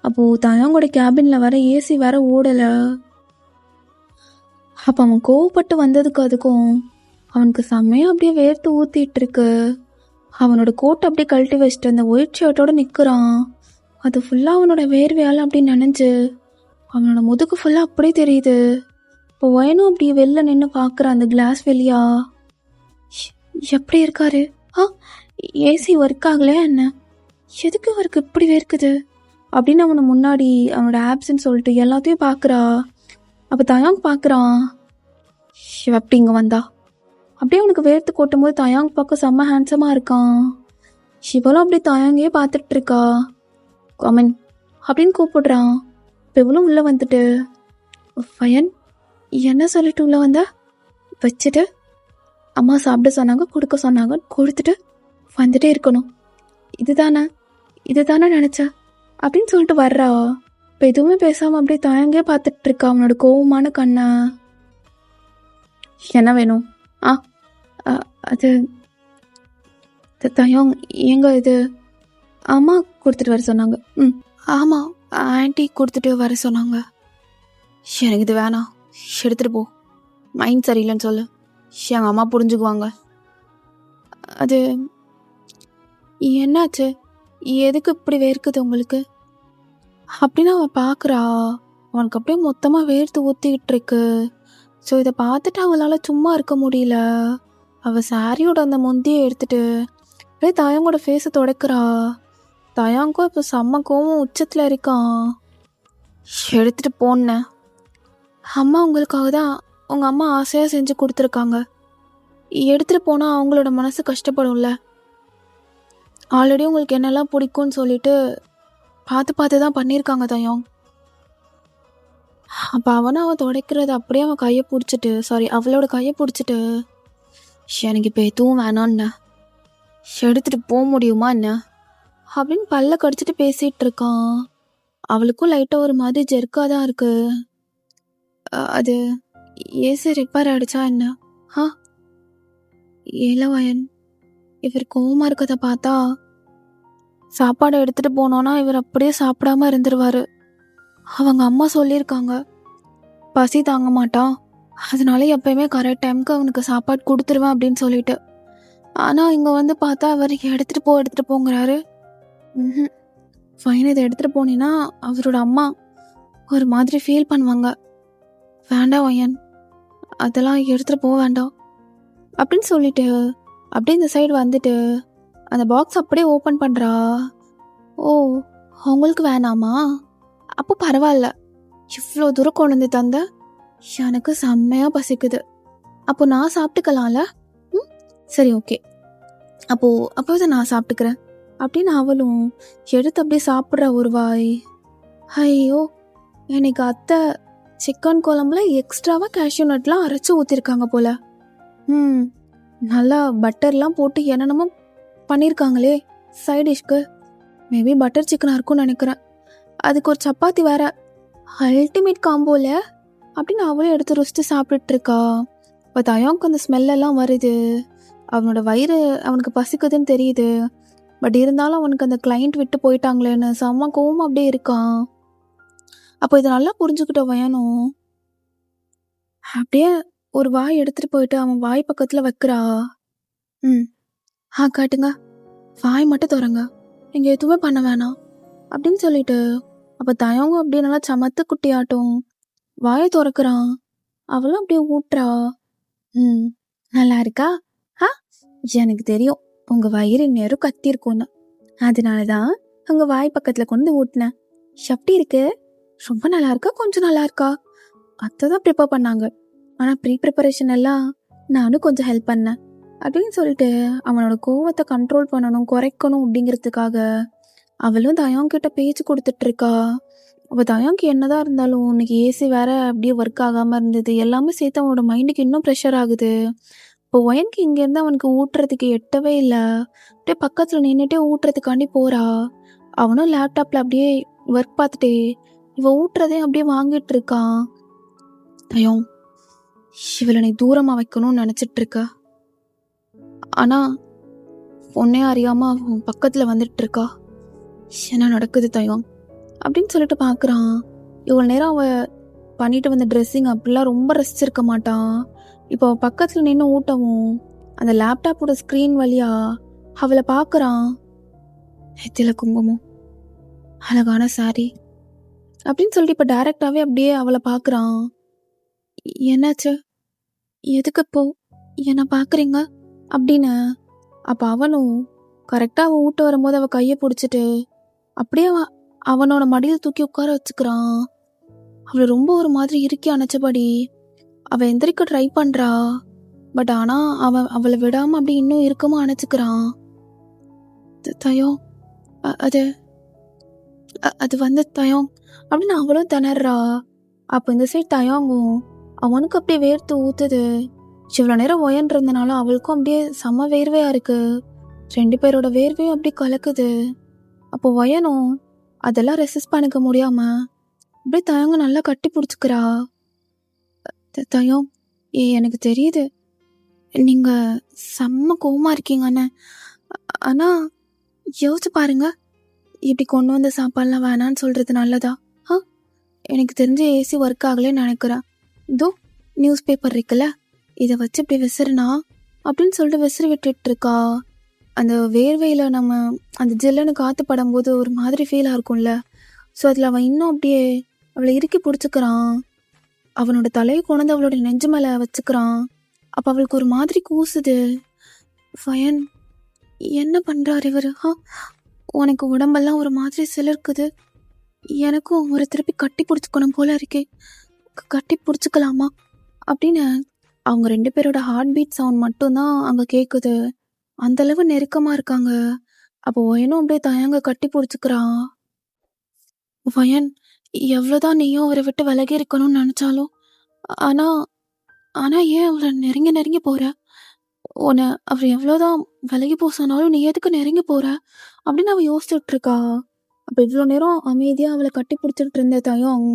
அப்போது தயாங்கோட கேபினில் வேற ஏசி வேற ஓடலை. அப்போ அவன் கோவப்பட்டு வந்ததுக்கு அதுக்கும் அவனுக்கு செம்மையாக அப்படியே வேர்த்து ஊற்றிட்டு இருக்கு. அவனோட கோட்டை அப்படியே கழட்டி வச்சுட்டு அந்த ஒயிட் ஷர்ட்டோட நிற்கிறான். அது ஃபுல்லாக அவனோட வேர்வையால் அப்படி நனைஞ்சு அவனோட முதுகு ஃபுல்லாக அப்படியே தெரியுது. இப்போ ஒயனும் அப்படி வெளில நின்று பார்க்குறான் அந்த கிளாஸ் வெளியா. எப்படி இருக்காரு? ஏசி ஒர்க் ஆகலையா என்ன? எதுக்கு அவருக்கு இப்படி வேர்க்குது அப்படின்னு அவனை முன்னாடி அவனோட ஆப்ஸ்ன்னு சொல்லிட்டு எல்லாத்தையும் பார்க்குறா. அப்போ தயாங் பார்க்குறான். எப்படி இங்கே வந்தா? அப்படியே அவனுக்கு வேர்த்து கொட்டும் போது தயாங் பார்க்க செம்ம ஹேண்ட்ஸமாக இருக்கான். இவளும் அப்படி தயாங்கே பார்த்துட்டு இருக்கா. கமன் அப்படின்னு கூப்பிடுறான். இப்போ இவளும் உள்ளே வந்துட்டு, ஃபயன் என்ன சொல்லிட்டு உள்ளே வந்தா? வச்சுட்டு அம்மா சாப்பிட சொன்னாங்க, கொடுக்க சொன்னாங்க, கொடுத்துட்டு வந்துட்டே இருக்கணும், இதுதானே நினச்சா அப்படின்னு சொல்லிட்டு வர்றா. இப்போ எதுவுமே பேசாமல் அப்படியே தயங்கே பார்த்துட்டு இருக்கா அவனோட கோவமான கண்ணை. என்ன வேணும்? அது தயம் எங்க இது அம்மா கொடுத்துட்டு வர சொன்னாங்க. ஆமாம், ஆன்ட்டி கொடுத்துட்டு வர சொன்னாங்க. எனக்கு இது வேணாம், எடுத்துகிட்டு போ. மைண்ட் சரியில்லைன்னு சொல்லு, எங்கள் அம்மா புரிஞ்சுக்குவாங்க. அது என்னாச்சு? எதுக்கு இப்படி வேர்க்குது உங்களுக்கு அப்படின்னு அவன் பார்க்குறா. அவனுக்கு அப்படியே மொத்தமாக வேர்த்து ஊற்றிக்கிட்டு இருக்கு. ஸோ இதை பார்த்துட்டு அவளால் சும்மா இருக்க முடியல. அவள் சாரியோட அந்த முந்தியை எடுத்துட்டு அப்படியே தயாங்கோட ஃபேஸை துடைக்கிறா. தயாங்கும் இப்போ செம்ம கோவம் உச்சத்தில் இருக்கான். எடுத்துகிட்டு போனேன், அம்மா உங்களுக்காக தான் உங்கள் அம்மா ஆசையாக செஞ்சு கொடுத்துருக்காங்க, எடுத்துகிட்டு போனால் அவங்களோட மனசு கஷ்டப்படும்ல. ஆல்ரெடி உங்களுக்கு என்னெல்லாம் பிடிக்கும்னு சொல்லிட்டு பார்த்து தான் பண்ணியிருக்காங்க தயாங். அப்போ அவன் துடைக்கிறது அப்படியே அவன் கையை பிடிச்சிட்டு, அவளோட கையை பிடிச்சிட்டு, எனக்கு இப்போ எதுவும் வேணான்னு, எடுத்துகிட்டு போக முடியுமா என்ன அப்படின்னு பல்ல கடிச்சிட்டு பேசிகிட்டு இருக்கான். அவளுக்கும் லைட்டாக ஒரு மாதிரி ஜெர்க்காக தான் இருக்கு. அது ஏசி ரிப்பேர் ஆகிடுச்சா என்ன? ஏலவயன் இவர் கோவமாக இருக்கதை பார்த்தா சாப்பாடை எடுத்துகிட்டு போனோன்னா இவர் அப்படியே சாப்பிடாம இருந்துருவார். அவங்க அம்மா சொல்லியிருக்காங்க, பசி தாங்க மாட்டான், அதனால எப்பயுமே கரெக்ட் டைமுக்கு அவனுக்கு சாப்பாடு கொடுத்துருவேன் அப்படின்னு சொல்லிட்டு. ஆனால் இங்கே வந்து பார்த்தா அவர் எடுத்துகிட்டு போங்கிறாரு. ஃபைன், இதை எடுத்துகிட்டு போனீங்கன்னா அவரோட அம்மா ஒரு மாதிரி ஃபீல் பண்ணுவாங்க. வேண்டாம் வயன், அதெல்லாம் எடுத்துகிட்டு போக வேண்டாம் அப்படின்னு சொல்லிட்டு அப்படியே இந்த சைடு வந்துட்டு அந்த பாக்ஸ் அப்படியே ஓப்பன் பண்ணுறா. ஓ, உங்களுக்கு வேணாமா? அப்போ பரவாயில்ல, இவ்வளோ தூரம் கொண்டு வந்து தந்த, எனக்கு செம்மையாக பசிக்குது, அப்போ நான் சாப்பிட்டுக்கலாம்ல. சரி, ஓகே, அப்போது நான் சாப்பிட்டுக்கிறேன் அப்படின்னு அவளும் எடுத்து அப்படியே சாப்பிட்ற ஒரு வாய். ஐயோ, எனக்கு அத்தை சிக்கன் குழம்புல எக்ஸ்ட்ராவாக கேஷ்யூ நட்லாம் அரைச்சி ஊற்றிருக்காங்க போல். நல்லா பட்டர்லாம் போட்டு என்னென்னமோ பண்ணியிருக்காங்களே சைட் டிஷ்க்கு. மேபி பட்டர் சிக்கனாக இருக்கும்னு நினைக்கிறேன். அதுக்கு ஒரு சப்பாத்தி வேற, அல்டிமேட் காம்போல அப்படின்னு அவளே எடுத்து ருசித்து சாப்பிட்டுருக்கா. இப்போ தயாங்க்கு அந்த ஸ்மெல்லெல்லாம் வருது. அவனோட வயிறு அவனுக்கு பசிக்குதுன்னு தெரியுது. பட் இருந்தாலும் அவனுக்கு அந்த கிளைண்ட் விட்டு போயிட்டாங்களேன்னு செம்ம கோவம் அப்படியே இருக்கான். அப்போ இதை நல்லா புரிஞ்சுக்கிட்ட வேணும். அப்படியே ஒரு வாய் எடுத்துகிட்டு போயிட்டு அவன் வாய் பக்கத்தில் வைக்கிறா. காட்டுங்க, வாய் மட்டும் திறங்க, நீங்கள் எதுவுமே பண்ண வேணாம் அப்படின்னு சொல்லிட்டு. அப்போ தயங்கும் அப்படியே நல்லா சமத்து குட்டியாட்டும் வாயை திறக்கிறான். அவளும் அப்படியே ஊட்டுறா. நல்லா இருக்கா? எனக்கு தெரியும் உங்கள் வயிறு நேரம் கத்திருக்கும்னு, அதனால தான் உங்கள் வாய் பக்கத்தில் கொண்டு ஊட்டினேன். எப்படி இருக்கு? ரொம்ப நல்லா இருக்கா, கொஞ்சம் நல்லா இருக்கா? அத்தை தான் ப்ரிப்பேர் பண்ணாங்க, ஆனால் ப்ரிப்பரேஷன் எல்லாம் நானும் கொஞ்சம் ஹெல்ப் பண்ணேன் அப்படின்னு சொல்லிட்டு அவனோட கோவத்தை கண்ட்ரோல் பண்ணணும், குறைக்கணும் அப்படிங்கிறதுக்காக அவளும் தயாங்கிட்ட பேச்சு கொடுத்துட்ருக்கா. அவள் தயாங்க்கு என்னதான் இருந்தாலும் இன்னைக்கு ஏசி வேற அப்படியே ஒர்க் ஆகாமல் இருந்தது. எல்லாமே சேர்த்து அவனோட மைண்டுக்கு இன்னும் ப்ரெஷர் ஆகுது. இப்போ ஒயனுக்கு இங்கேருந்து அவனுக்கு ஊட்டுறதுக்கு எட்டவே இல்லை. அப்படியே பக்கத்தில் நின்றுட்டே ஊட்டுறதுக்காண்டி போகிறா. அவனும் லேப்டாப்பில் அப்படியே ஒர்க் பார்த்துட்டே இவ ஊட்டுறதே அப்படியே வாங்கிட்டு இருக்கா. தயம், இவளை நீ தூரமா வைக்கணும்னு நினைச்சிட்டு இருக்க. ஆனா பொண்ணே அறியாம அவன் பக்கத்துல வந்துட்டு இருக்கா. என்ன நடக்குது தயம் அப்படின்னு சொல்லிட்டு பாக்குறான். இவ்வளவு நேரம் அவ பண்ணிட்டு வந்த ட்ரெஸ்ஸிங் அப்படிலாம் ரொம்ப ரசிச்சிருக்க மாட்டான். இப்போ பக்கத்துல நின்று ஊட்டவும் அந்த லேப்டாப்போட ஸ்க்ரீன் வழியா அவளை பார்க்குறான். நெத்தில குங்குமம், அழகான சாரி அப்படின்னு சொல்லிட்டு இப்போ டைரக்டாகவே அப்படியே அவளை பார்க்குறான். என்னாச்சு, எதுக்கு இப்போ என்னை பார்க்குறீங்க அப்படின்னு. அப்போ அவனும் கரெக்டாக அவன் ஊட்ட வரும்போது அவள் கையை பிடிச்சிட்டு அப்படியே அவனோட மடியில் தூக்கி உட்கார வச்சுக்கிறான். அவளை ரொம்ப ஒரு மாதிரி இறுக்கி அணைச்சபடி அவள் எந்திரிக்க ட்ரை பண்ணுறா. பட் ஆனால் அவளை விடாமல் அப்படி இன்னும் இறுக்கமாக அணைச்சிக்கிறான். தயம், அது அது வந்து தயம் அப்படின்னு அவளும் திணறா. அப்போ இந்த சைடு தயங்கும். அவனுக்கு அப்படியே வேர்த்து ஊத்துது. இவ்வளோ நேரம் ஒயன்றதுனால அவளுக்கும் அப்படியே செம்ம வேர்வையாக இருக்கு. 2 பேரோட வேர்வையும் அப்படி கலக்குது. அப்போ ஒயனும் அதெல்லாம் ரெசிஸ்ட் பண்ணிக்க முடியாம அப்படியே தயங்க நல்லா கட்டி பிடிச்சிக்கிறா. தயம், எனக்கு தெரியுது நீங்க செம்ம கோவமா இருக்கீங்கன்னு. ஆனா யோசிச்சு பாருங்க, இப்படி கொண்டு வந்த சாப்பாடுலாம் வேணான்னு சொல்றது நல்லதா? எனக்கு தெரிஞ்ச ஏசி ஒர்க் ஆகலன்னு நினைக்கிறேன். இதோ நியூஸ் பேப்பர் இருக்குல்ல, இதை வச்சு இப்படி விசிறுனா அப்படின்னு சொல்லிட்டு விசிறி விட்டுட்டு இருக்கா. அந்த வேர்வையில் நம்ம அந்த ஜில்லுன்னு காற்று படும்போது ஒரு மாதிரி ஃபீலாக இருக்கும்ல. ஸோ அதில் அவன் இன்னும் அப்படியே அவளை இறுக்கி பிடிச்சிக்கிறான். அவனோட தலையை கொண்டு அவளோட நெஞ்சு மேலே வச்சுக்கிறான். அப்போ அவளுக்கு ஒரு மாதிரி கூசுது. ஃபயன், என்ன பண்ணுறாரு இவர்? உனக்கு உடம்பெல்லாம் ஒரு மாதிரி சிலிர்க்குது. எனக்கும் ஒரு திருப்பி கட்டி பிடிச்சிக்கணும் போல இருக்கே, கட்டி பிடிச்சிக்கலாமா அப்படின்னு. அவங்க 2 பேரோட ஹார்ட் பீட் சவுண்ட் மட்டும்தான் அங்கே கேட்குது. அந்தளவு நெருக்கமாக இருக்காங்க. அப்போ ஒயனும் அப்படியே தயங்க கட்டி பிடிச்சிக்கிறான். வயன், எவ்வளோதான் நீயும் அவரை விட்டு விலகி இருக்கணும்னு நினச்சாலும் ஆனால் ஏன் அவரை நெருங்கி போகிற? உன்னை அவர் எவ்வளோதான் விலகி போக சொன்னாலும் நீ எதுக்கு நெருங்கி போகிற அப்படின்னு அவள் யோசிச்சுட்டு இருக்கா. அப்போ இவ்வளோ நேரம் அமைதியாக அவளை கட்டி பிடிச்சிட்டு இருந்த தயம்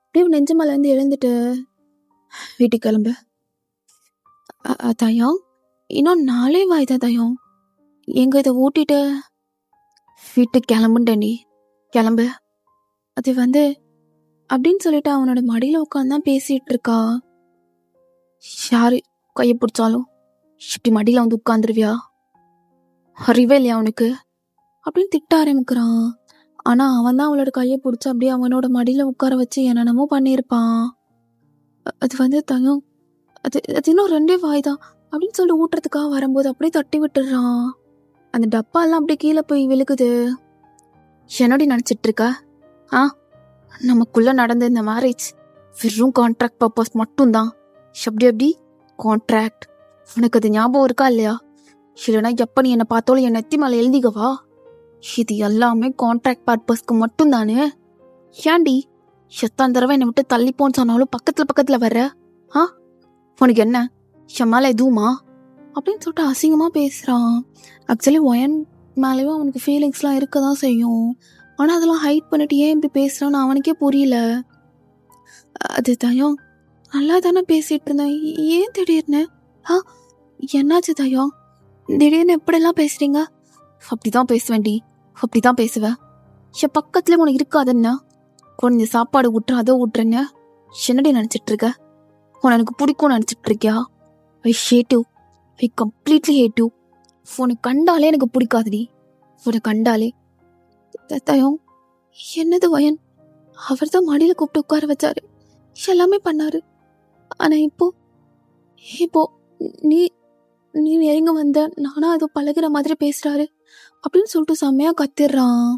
அப்படியே நெஞ்சு மேலேருந்து எழுந்துட்டு வீட்டுக்கு கிளம்பு. தயம், இன்னும் 4 வாய்தா தயம், எங்க இதை ஊட்டிட்டு வீட்டுக்கு கிளம்புண்டேண்டி, கிளம்பு. அது வந்து அப்படின்னு சொல்லிட்டு அவனோட மடியில் உட்காந்தான் பேசிட்டு இருக்கா. யாரு கையை பிடிச்சாலும் இப்படி மடியில் வந்து உட்காந்துருவியா? அறிவே இல்லையா அவனுக்கு அப்படின்னு திட்ட ஆரம்பிக்கிறான். ஆனால் அவன் தான் அவளோட கையை பிடிச்சி அப்படியே அவனோட மடியில் உட்கார வச்சு என்னென்னமோ பண்ணியிருப்பான். அது வந்து தயம், அது இன்னும் 2 வாய்தான் அப்படின்னு சொல்லி ஊட்டுறதுக்காக வரும்போது அப்படியே தட்டி விட்டுடுறான். அந்த டப்பாலாம் அப்படியே கீழே போய் விழுகுது. என்னடி நினச்சிட்டு இருக்க? நமக்குள்ள நடந்த இந்த மேரேஜ் வெறும் கான்ட்ராக்ட் பர்பஸ் மட்டும்தான். எப்படி கான்ட்ராக்ட்? உனக்கு அது ஞாபகம் இருக்கா இல்லையா? இல்லைனா எப்போ நீ என்னை பார்த்தாலும் என் நெத்தி மேலே எழுதிக்கவா? இது எல்லாமே கான்ட்ராக்ட் பர்பஸ்க்கு மட்டும்தானே. ஏன்டி எத்தனை தடவை என்னை விட்டு தள்ளிப்போன்னு சொன்னாலும் பக்கத்தில் வர்ற? உனக்கு என்ன என் மேலே எதுவுமா அப்படின்னு சொல்லிட்டு அசிங்கமாக பேசுகிறான். ஆக்சுவலி ஒயன் மேலேயும் அவனுக்கு ஃபீலிங்ஸ்லாம் இருக்க தான் செய்யும். ஆனால் அதெல்லாம் ஹைட் பண்ணிட்டு ஏன் இப்படி பேசுகிறான்னு அவனுக்கே புரியல. அது தயம், நல்லா தானே பேசிகிட்டு இருந்தேன், ஏன் திடீர்னு என்னாச்சு தயம்? திடீர்னு எப்படிலாம் பேசுகிறீங்க? அப்படி தான் பேசுவேன்டி, அப்படி தான் பேசுவேன். என் பக்கத்துலேயே உனக்கு இருக்காதுன்னா கொஞ்சம் சாப்பாடு ஊட்டுற அதை ஊட்டுறேன்னு என்னடி நினச்சிட்டு இருக்க? உனக்கு பிடிக்கும்னு நினச்சிட்டு இருக்கியா? I hate you, I completely hate you. உனக்கு கண்டாலே எனக்கு பிடிக்காதுடி, உனக்கு கண்டாலே. தயம், என்னது வயன்? அவர் தான் மடியில் கூப்பிட்டு உட்கார வச்சாரு, எல்லாமே பண்ணாரு. ஆனால் இப்போ நீ எங்க வந்த, நானா அது பழகிற மாதிரி பேசுறாரு அப்படின்னு சொல்லிட்டு செம்மையா கத்திடுறான்.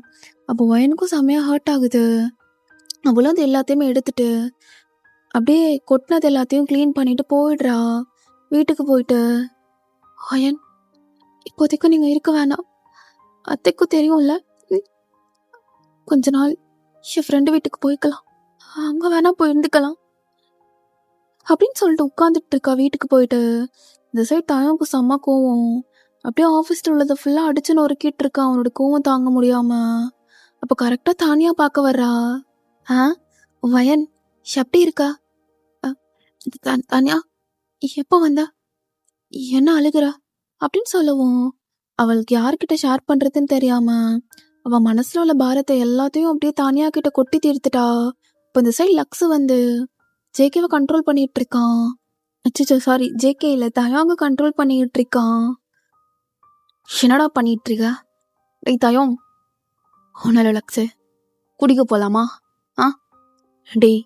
அப்போ வயனுக்கும் செம்மையா ஹர்ட் ஆகுது. அவளும் அது எல்லாத்தையுமே எடுத்துட்டு அப்படியே கொட்டினது எல்லாத்தையும் க்ளீன் பண்ணிட்டு போயிடுறா. வீட்டுக்கு போயிட்டு, வயன் இப்போதைக்கு நீங்க இருக்க வேணாம், அத்தைக்கும் தெரியும்ல, கொஞ்ச நாள் என் ஃப்ரெண்டு வீட்டுக்கு போய்க்கலாம், அங்கே வேணா போயிருந்துக்கலாம் அப்படின்னு சொல்லிட்டு உட்காந்துட்டு இருக்கா. வீட்டுக்கு போயிட்டு இந்த சைடு தயவுக்கு செம்ம கோவம். அப்படியே ஆஃபீஸில் உள்ளதை ஃபுல்லாக அடிச்சு நொறுக்கிட்டு இருக்கா அவனோட கோவம் தாங்க முடியாம. அப்போ கரெக்டாக தானியா பார்க்க வர்றா. வயன் எப்படி இருக்கா? அ, தனியா எப்போ வந்தா? என்ன அழுகுறா அப்படின்னு சொல்லவும் அவளுக்கு யார்கிட்ட ஷேர் பண்றதுன்னு தெரியாம அவ மனசுல உள்ள பாரத்தை எல்லாத்தையும் அப்படியே தானியா கிட்ட கொட்டி தீர்த்துட்டா. இப்போ இந்த சைடு லக்ஸ் வந்து ஜேகேவை கண்ட்ரோல் பண்ணிட்டு இருக்கான். அச்சோ சாரி, ஜேகே இல்ல, தயாங்க கண்ட்ரோல் பண்ணிட்டு இருக்கான். என்னடா பண்ணிட்டு இருக்க? டேய் தயம், ஒன்னால லக்ஸு குடிக்க போலாமா? ஆ டேய்,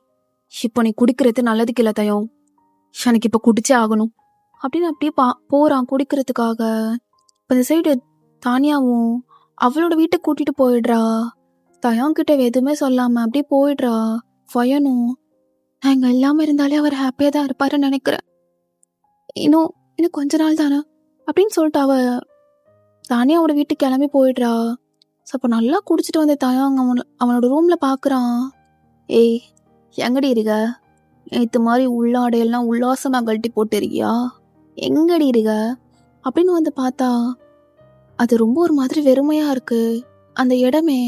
இப்போ நீ குடிக்கிறது நல்லதுக்கு இல்லை தயம், எனக்கு இப்போ குடிச்சே ஆகணும் அப்படின்னு அப்படியே போறான் குடிக்கிறதுக்காக. இப்போ இந்த சைடு தானியாவும் அவளோட வீட்டுக்கு கூட்டிட்டு போயிடுறா. தயாங்கிட்ட எதுவுமே சொல்லாம அப்படியே போயிடுறா. ஃபயனும் நான் இங்க இல்லாம இருந்தாலே அவர் ஹாப்பியா தான் இருப்பாருன்னு நினைக்கிறேன், இன்னும் இன்னும் கொஞ்ச நாள் தானே அப்படின்னு சொல்லிட்டு அவ தானியாவோட வீட்டுக்கு கிளம்பி போயிடுறா. ஸோ அப்போ நல்லா குடிச்சிட்டு வந்து தயாங்க அவனோட ரூம்ல பாக்குறான். ஏய் எங்கடி இருக்க? நேற்று மாதிரி உள்ளாடையெல்லாம் உல்லாசமாக கழட்டி போட்டிருக்கியா? எங்கடி இருக்க அப்படின்னு வந்து பார்த்தா அது ரொம்ப ஒரு மாதிரி வெறுமையா இருக்கு அந்த இடமே.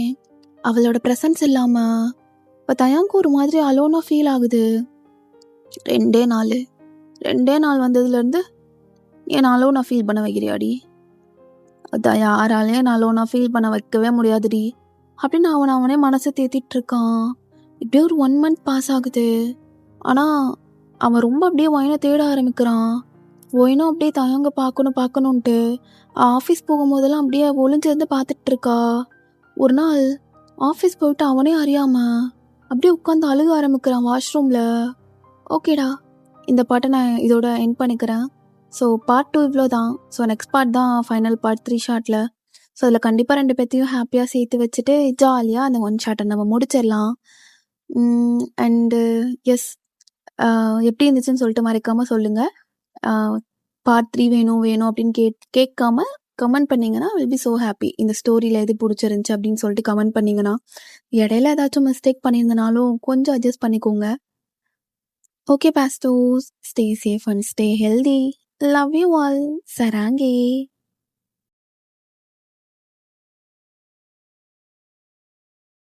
அவளோட ப்ரெசன்ஸ் இல்லாம இப்போ தயாங்கு ஒரு மாதிரி அலோனா ஃபீல் ஆகுது. ரெண்டே நாள் வந்ததுலேருந்து என் அலோனா ஃபீல் பண்ண வைக்கிறியாடி? அதான் யாராலையும் நான் அலோனா ஃபீல் பண்ண வைக்கவே முடியாதுடி அப்படின்னு அவனே மனசை தேத்திட்டு இருக்கான். இப்படியே ஒரு 1 month பாஸ் ஆகுது. ஆனால் அவன் ரொம்ப அப்படியே ஒயினை தேட ஆரம்பிக்கிறான். ஒயினும் அப்படியே தயங்க பார்க்கணுன்ட்டு ஆஃபீஸ் போகும்போதெல்லாம் அப்படியே ஒளிஞ்சிருந்து பார்த்துட்டு இருக்கா. ஒரு நாள் ஆஃபீஸ் போயிட்டு அவனே அறியாம அப்படியே உட்காந்து அழுக ஆரம்பிக்கிறான் வாஷ்ரூமில். ஓகேடா, இந்த பாட்டை நான் இதோட எண்ட் பண்ணிக்கிறேன். ஸோ பார்ட் 2 இவ்வளோ தான். ஸோ நெக்ஸ்ட் பார்ட் தான் ஃபைனல் பார்ட் 3 ஷார்ட்டில். ஸோ அதில் கண்டிப்பாக 2 பேர்த்தையும் ஹாப்பியாக சேர்த்து வச்சுட்டு ஜாலியாக அந்த 1 ஷார்ட்டை நம்ம முடிச்சிடலாம். அண்டு எஸ், எப்படி இருந்துச்சுன்னு சொல்லிட்டு மறைக்காமல் சொல்லுங்கள். பார்ட் 3 வேணும் அப்படின்னு கேட்காம கமெண்ட் பண்ணிங்கன்னா வில் பி ஸோ ஹாப்பி. இந்த ஸ்டோரியில் எது பிடிச்சிருந்துச்சி அப்படின்னு சொல்லிட்டு கமெண்ட் பண்ணிங்கன்னா, இடையில ஏதாச்சும் மிஸ்டேக் பண்ணியிருந்தனாலும் கொஞ்சம் அட்ஜஸ்ட் பண்ணிக்கோங்க. Okay, Pastos, stay safe and stay healthy. Love you all. Sarangi.